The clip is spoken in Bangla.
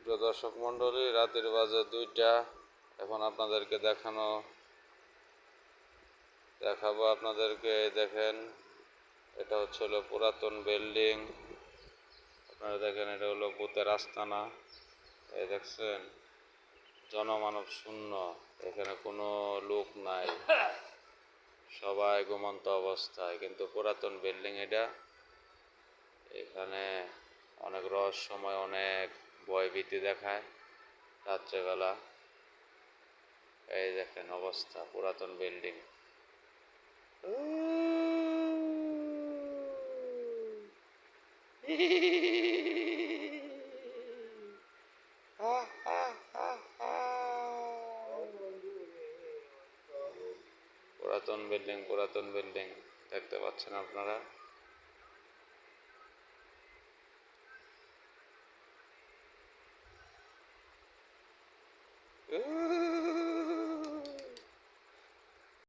সুপ্রিয় দর্শক মণ্ডলী, রাতের বাজে 2টা। এখন আপনাদেরকে দেখাবো আপনাদেরকে। দেখেন, এটা হচ্ছে হলো পুরাতন বিল্ডিং। আপনারা দেখেন, এটা হলো ভূতের আস্তানা। এই দেখছেন, জনমানব শূন্য, এখানে কোনো লোক নাই, সবাই ঘুমন্ত অবস্থায়। কিন্তু পুরাতন বিল্ডিং এটা, এখানে অনেক রহস্যময়, অনেক ভয়ভীতি দেখায় রাত্রেবেলা। এই দেখেন অবস্থা, পুরাতন বিল্ডিং। পুরাতন বিল্ডিং দেখতে পাচ্ছেন আপনারা।